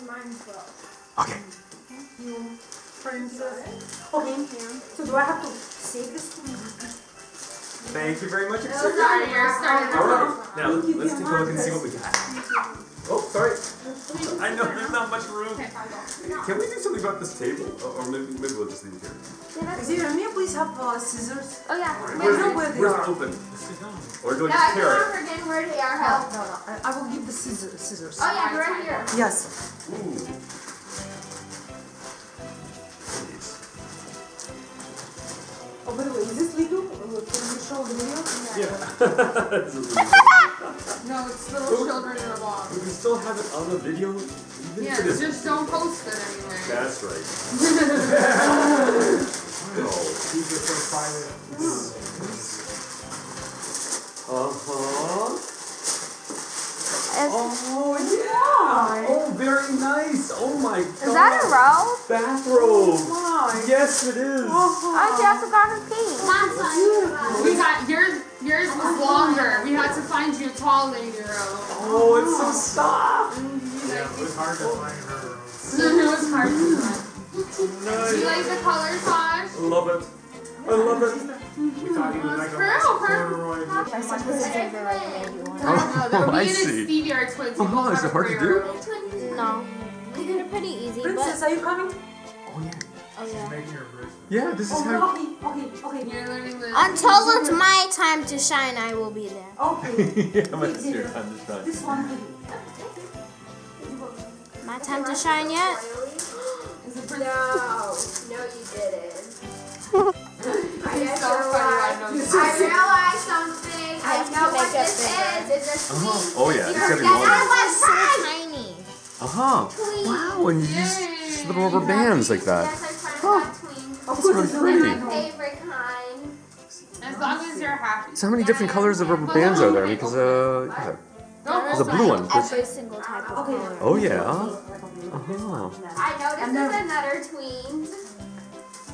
mine as well. Okay. You, princess. Okay. So do I have to save this to me? Thank you very much. Sorry, you're starting. Alright, now let's take a look and see what we got. Oh, sorry. I know there's not much room. Can we do something about this table? Or maybe we'll just leave it here. Xavier, may I please have scissors? Oh yeah. Where's Where's open? Or do I Yeah, just I tear don't it? forget where they are. Help. No. I will give the scissors. Oh yeah, right here. Yes. Ooh. Please. Oh, by the way, is this legal? Can you show the video? Yeah. No, it's little children in a box. We can still have it on the video. Even Yeah, if it is- just don't post it anyway. That's right. Oh. These are so private. Uh-huh. Oh, yeah. Oh, very nice. Oh my god. Is that a robe? Bathrobe. My. Yes, it is. Oh, she also got her pee. We got yours was longer. We had to find you a tall lady robe. Oh, it's so soft. Yeah, it was hard to find her. It was hard to find. Do you Nice. like the color, Tosh? Love it. I love it. We thought he was like a corduroy. My son was Xavier right made you one. No, Oh, I me and see. Stevie are twins. We Oh, both is have it hard to a do? robe. No. They're pretty easy, Princess, but... are you coming? Oh yeah. Making her bridge. Yeah, this is how. Okay. You're learning the... Until it's my time to shine, I will be there. Okay. Yeah, but it's your time to shine. This one for you. My time to shine yet? Is it pretty? No, you didn't. It's so funny. I know. I realized something. I have to know what make it this bigger. is. It's a tweet. Oh yeah, it's gotta be That longer. was So fun. tiny. Uh-huh. Wow, and you use just little rubber bands like that. Yes, I tried that tweet. Of course, it's really really pretty. My favorite kind. As long as you're happy. So how many different colors of rubber bands are there? Because yeah. There's a blue one. Every single type of color. Oh yeah. Uh-huh. I know this is another tween.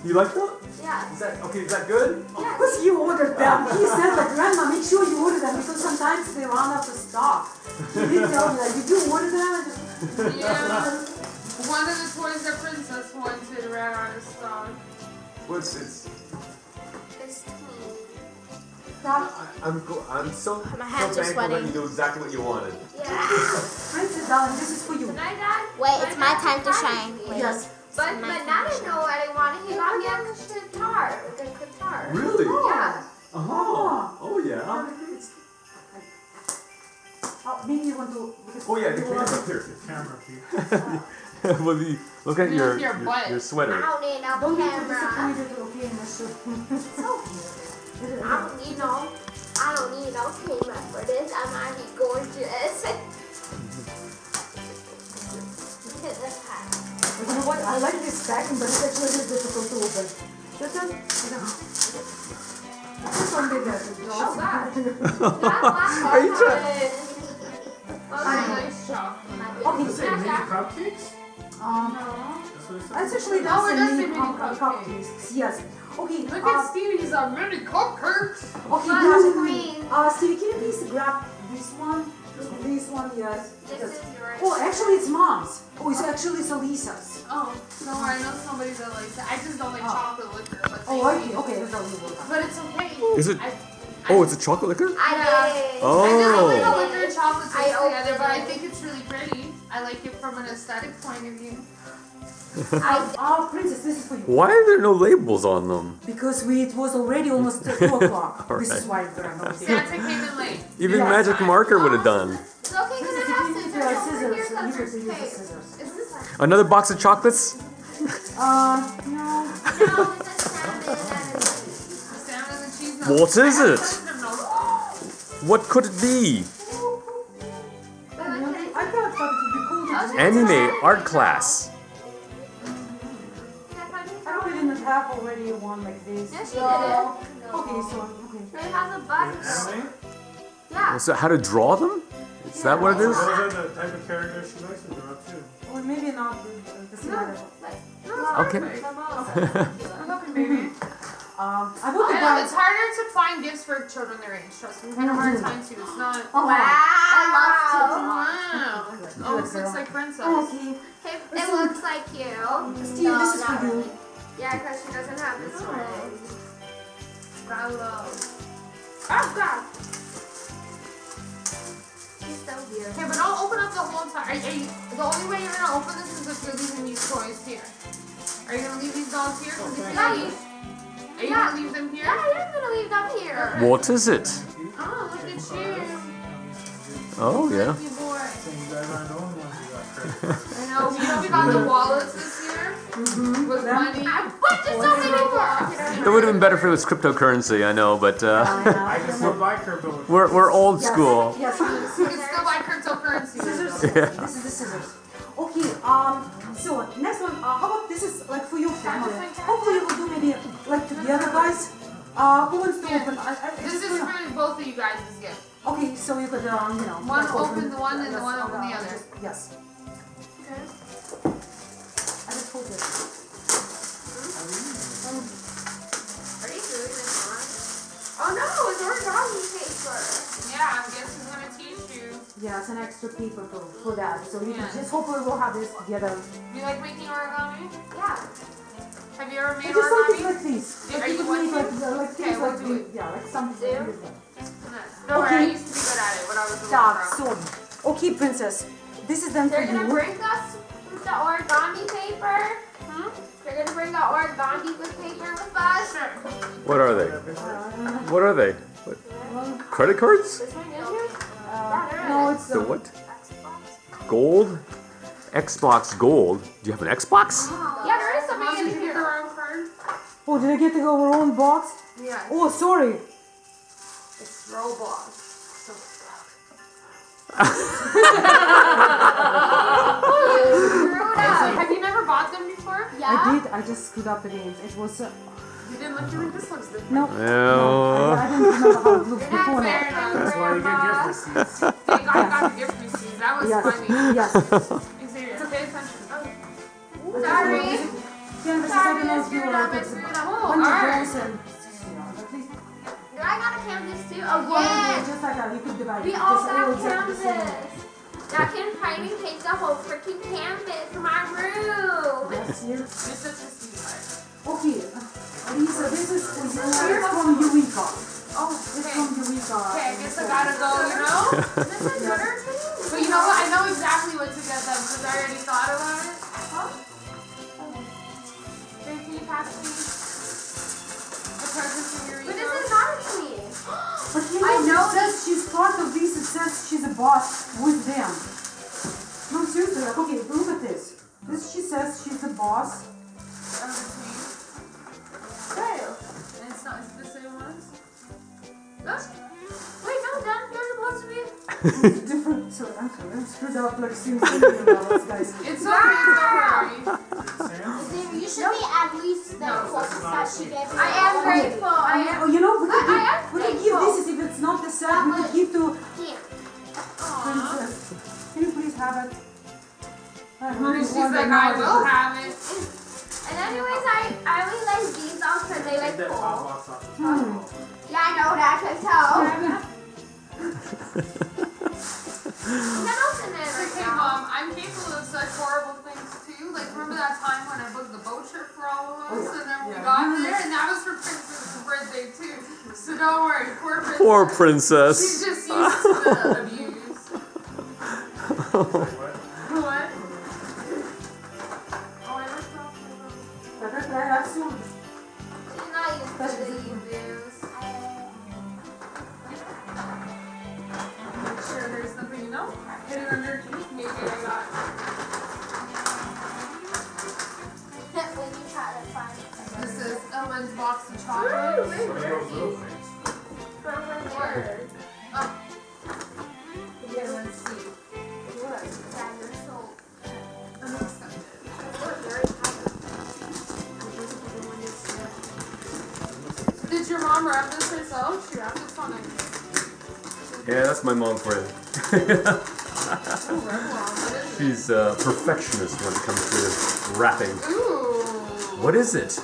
You like that? Yeah. Is that good? Of course you ordered them. He said, like, Grandma, make sure you order them because sometimes they run out of stock. He did tell me, like, did you order them? Yeah. One of the toys that Princess wanted ran out of stock. What's it's? This tween. I'm so My hands are thankful that sweating. you knew exactly what you wanted. Yeah. Princess, darling, this is for you. Can I, Dad? Wait, it's my time to shine. Wait. Yes. But Nana didn't know what I wanted. He got me a guitar. The guitar. Really? Yeah. Uh-huh. Oh yeah. Oh, maybe you want to... Oh yeah, the camera. Here. Camera, Pete. Look at Your your butt. sweater. I don't need no Don't be too camera. disappointed, okay, in this show. I don't need no camera for this. I might be gorgeous. Look at this hat. You know what? I like this packing, but it's actually really difficult to open. This one? This one did that. Oh, God. Are you trying? That's a nice chocolate. Okay, Is it mini cupcakes? Um, That's what it says? it's actually Oh, that's it a does say mini mini cupcakes. Yes. Okay. Look at Stevie, he's a mini cupcake. Okay, But good. queen. Stevie, can you please grab this one? This one, yes. This is yours. Oh, actually, it's Mom's. Oh, it's actually Elisa's. Oh, no, I know somebody that likes it. I just don't like chocolate liquor. But Oh, thank you. okay. That's how we will. But it's okay. Is it? I Oh, it's a chocolate liquor? I did. I just Oh. like the liquor and chocolate I taste together, opened but I it. think it's really pretty. I like it from an aesthetic point of view. Oh, Princess, this is for you. Why are there no labels on them? Because it was already almost 2 o'clock. This is why there are no dates. Santa came in late. Even Yeah. Magic Marker would have done. It's okay, Princess, can I have if you need scissors? scissors, Here's you the can scissors. use the Hey, scissors. is this one? Another box of chocolates? No. No, it's a salmon and Salmon and cheese nuts. What is it? No. What could it be? I thought it would be cool to do. Anime art class. I hope we didn't have already one like this. Yes, she No. did. Okay, so, okay. It has a button. Anime? Yeah. So how to draw them? Is that what it is? Those are the type of characters she likes to draw too. Or maybe not the same. No. Okay. I'm looking, baby. I want to I know, buy. it's harder to find gifts for children their age. Trust me, we had a hard time too. It's not. Oh, Wow. Almost looks like princess. Okay. It looks like you. Steve, this is for you. Yeah, because she doesn't have this one. Bravo. Oh god. She's so weird. Okay, but don't open up the whole entire. The only way you're gonna open this is if you're leaving these toys here. Are you gonna leave these dolls here? Because if you're Yeah. leaving, are you gonna leave them here? Yeah, I am gonna leave them here. What is it? Oh, look at you. Oh yeah. Lucky boy. You guys aren't the only ones who got credit. I know. You know we got the wallets this year with money. But there's so many more. It would have been better if it was cryptocurrency, I know, but I can still buy crypto with we're old school. Yes. You can still buy cryptocurrency. Scissors. Yeah. This is the scissors. Okay. So next one. How about this is like for your family? Hopefully we'll do maybe like together, guys. Who wants to Yeah. open? This is for both of you guys' gift. Okay, so you could One like, open the one and the yes, one open the other. Yes. I just hold it. Are you doing this one? Oh no, it's origami paper. Yeah, I guess he's gonna teach you. Yeah, it's an extra paper for that. So you Yeah. can just hopefully we'll have this together. You like making origami? Yeah. Have you ever made And just something origami? like this. Yeah, Like are you you could make going to? like Okay, things we'll like do it. yeah, like something Do? like that. Don't worry, I Okay. used to be good at it when I was a little Так, girl. so okay, princess. This is then for They're gonna you. bring us the origami paper. Hmm? They're gonna bring the origami with paper with us. Sure. What are they? What are they? What? Credit cards? This one is yours? No, it's The what? Gold? Xbox Gold? Do you have an Xbox? Yeah, there is Mom, something did in you get the here. wrong card? Oh, did I get to go our own box? Yeah. Oh, sorry. It's Roblox. Screwed up. Have you never bought them before? Yeah. I did. I just screwed up the names. It was You didn't look at me. This looks different. no. No. I didn't remember how it looked You're not before fair that. enough, That's why you get Grandma. gift receipts. Thank God I got the gift receipt. That was Yes. funny. Yes. Xavier, pay attention. Sorry. Canvas is Sorry, open I as you screwed are. up. I It's a screwed up. bunch of alright. rolls and at least I got a canvas too. Oh yeah, yeah. just like that. You could divide We it. all Just got exactly the same. canvas. I can finally paint the whole freaking canvas for my room. Yes, here. You're such a sweetheart. Okay, Lisa, this is for you. It's from Eureka. Oh, It's okay. from Eureka. Okay, I guess I gotta go, you know? This is better too. But you know what? I know exactly what to get them because I already thought about it. Huh? Babe, can you pass me a present from your But this is not to me. But you I know, know it says she's part of this. It says she's a boss with them. No, seriously, like, okay, look at this. This, she says she's the boss. Of the team. True. And it's not, is it the same ones? Wait, no, Dan, you're supposed to be. It's different. So I'm screwed up like seriously, guys. It's okay, don't worry. You should be at least the closest that she gave you. I am grateful. I am. Oh, you know, we could I am give, we could give thankful. this if it's not the set. We could give to Here. Princess. Can you please have it? She's like, I will have it. And anyways, I really like these dolls because they Take look that cool. pop box off the top. Yeah, I know that. I can tell. You can open it It's right okay, now. Mom. I'm capable of such horrible things too. Like, remember that time when I booked the boat trip for all of us, and then we got there, and that was for Princess's birthday too. So don't worry, poor Princess. Poor She's princess. just used to the abuse. What? What? Oh, I was talking about. She's not used to the abuse. Make sure there's nothing, you know? Hit it underneath. Maybe I got. When you try to find it. This is Ellen's box of Ooh, chocolates. wait, What are where those is little he? things? From where? Oh. Yeah, let's see. Look, dinosaur. I'm excited. Look, very happy. Did your mom wrap this herself? She wrapped this on it. Yeah, that's my mom for you. Oh, red mom. What is it? She's a perfectionist when it comes to wrapping. Ooh. What is it? A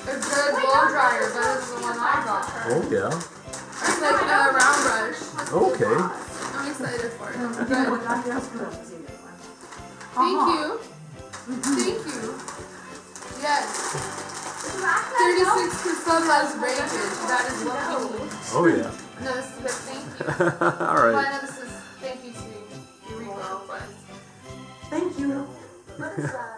good bowl blow dryer better than the one I got. Oh yeah. It's like a round brush. Okay. I'm excited for it. Good. Good. Thank you. Thank you. Yes. 36% less breakage. That is lucky. Oh yeah. No, this is good. Thank you. All Well, I right. know this is thank you to Eureka, but Thank you. What is that?